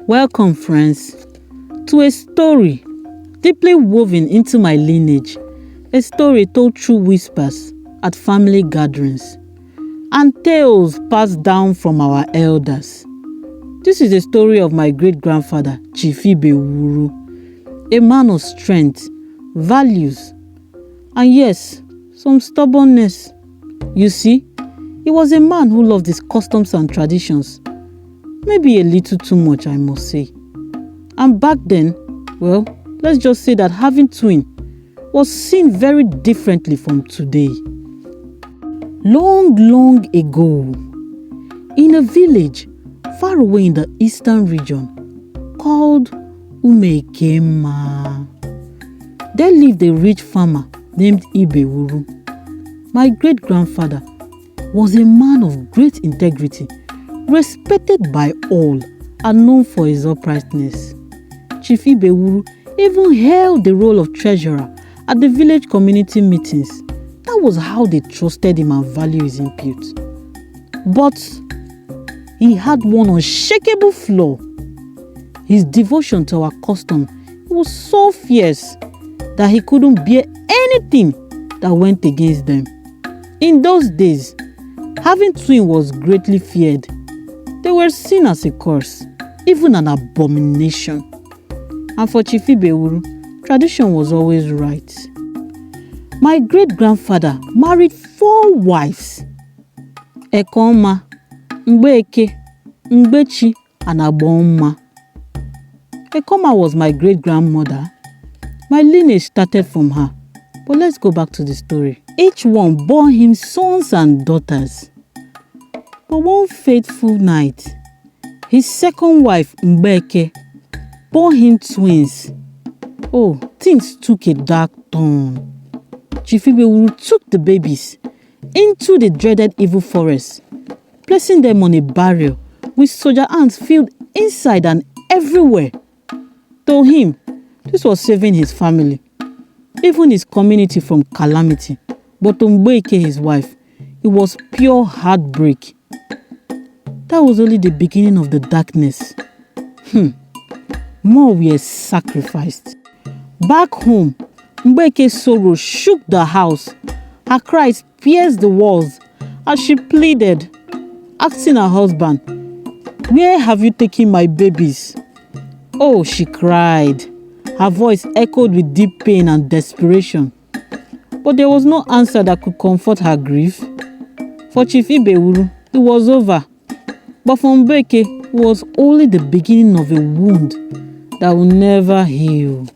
Welcome, friends, to a story deeply woven into my lineage, a story told through whispers at family gatherings, and tales passed down from our elders. This is a story of my great-grandfather, Chief Ibewuru, a man of strength, values, and yes, some stubbornness. You see, he was a man who loved his customs and traditions, maybe a little too much, I must say. And back then, well, let's just say that having twins was seen very differently from today. Long ago, in a village far away in the eastern region called Umuekemma, there lived a rich farmer named Ibewuru. My great-grandfather was a man of great integrity, respected by all and known for his uprightness. Chief Ibewuru even held the role of treasurer at the village community meetings. That was how they trusted him and valued his input. But he had one unshakable flaw. His devotion to our custom was so fierce that he couldn't bear anything that went against them. In those days, having twins was greatly feared. They were seen as a curse, even an abomination. And for Chief Ibewuru, tradition was always right. My great-grandfather married 4 wives: Ekoma, Mbeke, Mbechi, and Abomma. Ekoma was my great-grandmother. My lineage started from her. But let's go back to the story. Each one bore him sons and daughters. But one fateful night, his second wife, Mbeke, bore him twins. Oh, things took a dark turn. Chief Ibewuru took the babies into the dreaded evil forest, placing them on a barrel with soldier ants filled inside and everywhere. To him, this was saving his family, even his community, from calamity. But to Mbeke, his wife, it was pure heartbreak. That was only the beginning of the darkness. More were sacrificed. Back home, Mbeke's sorrow shook the house. Her cries pierced the walls as she pleaded, asking her husband, "Where have you taken my babies?" Oh, she cried. Her voice echoed with deep pain and desperation. But there was no answer that could comfort her grief. For Chief Ibewuru, it was over. But for Mbeke, it was only the beginning of a wound that will never heal.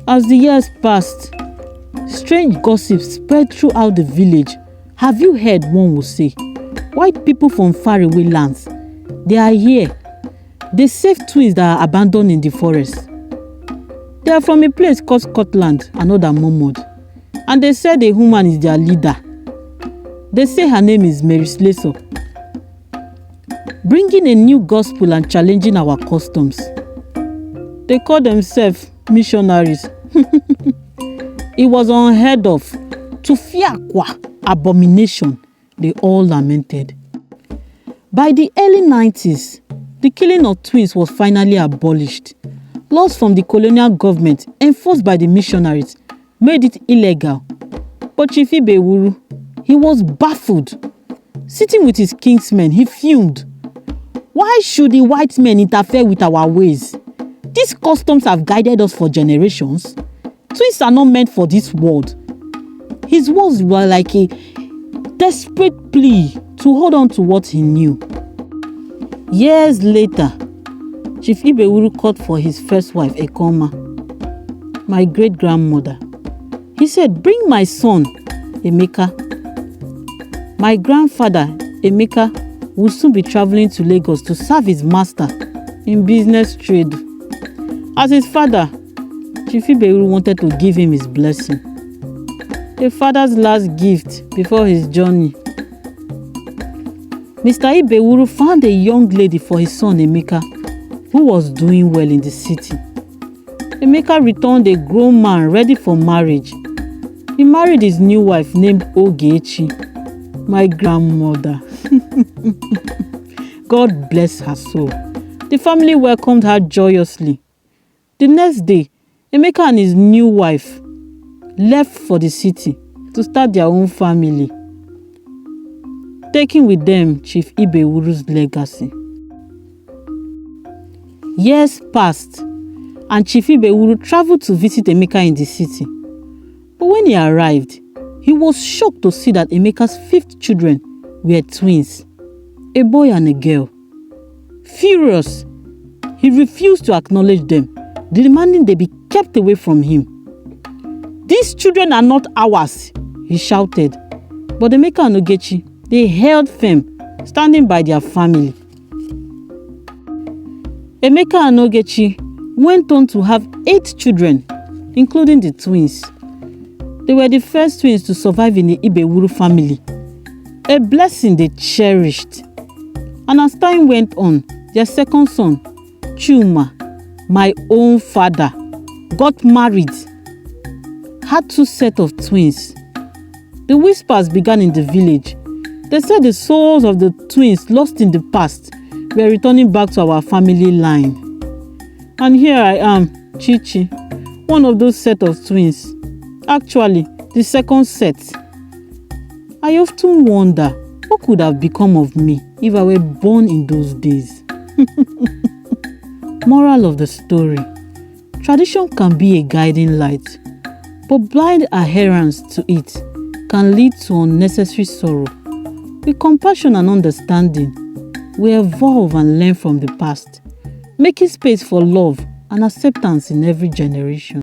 As the years passed, strange gossips spread throughout the village. Have you heard, one will say, white people from faraway lands, they are here. They save twins that are abandoned in the forest. They are from a place called Scotland, another murmured. And they said a woman is their leader. They say her name is Mary Slessor, bringing a new gospel and challenging our customs. They call themselves missionaries. It was unheard of. To fiakwa, abomination, they all lamented. By the early 90s, the killing of twins was finally abolished. Laws from the colonial government, enforced by the missionaries, made it illegal. But Chief Ibewuru, he was baffled. Sitting with his kinsmen, he fumed. Why should the white men interfere with our ways? These customs have guided us for generations. Twins are not meant for this world. His words were like a desperate plea to hold on to what he knew. Years later, Chief Ibewuru called for his first wife, Ekoma, my great-grandmother. He said, "Bring my son, Emeka." My grandfather, Emeka, would soon be traveling to Lagos to serve his master in business trade. As his father, Chief Ibewuru wanted to give him his blessing, a father's last gift before his journey. Mr. Ibewuru found a young lady for his son Emeka, who was doing well in the city. Emeka returned a grown man ready for marriage. He married his new wife named Ogechi, my grandmother. God bless her soul. The family welcomed her joyously. The next day, Emeka and his new wife left for the city to start their own family, taking with them Chief Ibewuru's legacy. Years passed, and Chief Ibewuru traveled to visit Emeka in the city. But when he arrived, he was shocked to see that Emeka's 5 children were twins, a boy and a girl. Furious, he refused to acknowledge them, demanding they be kept away from him. "These children are not ours," he shouted. But Emeka and Ogechi, they held firm, standing by their family. Emeka and Ogechi went on to have 8 children, including the twins. They were the first twins to survive in the Ibewuru family, a blessing they cherished. And as time went on, their second son, Chuma, my own father, got married, had 2 sets of twins. The whispers began in the village. They said the souls of the twins lost in the past were returning back to our family line. And here I am, Chichi, one of those set of twins. Actually, the second set. I often wonder what could have become of me if I were born in those days. Moral of the story: tradition can be a guiding light, but blind adherence to it can lead to unnecessary sorrow. With compassion and understanding, we evolve and learn from the past, making space for love and acceptance in every generation.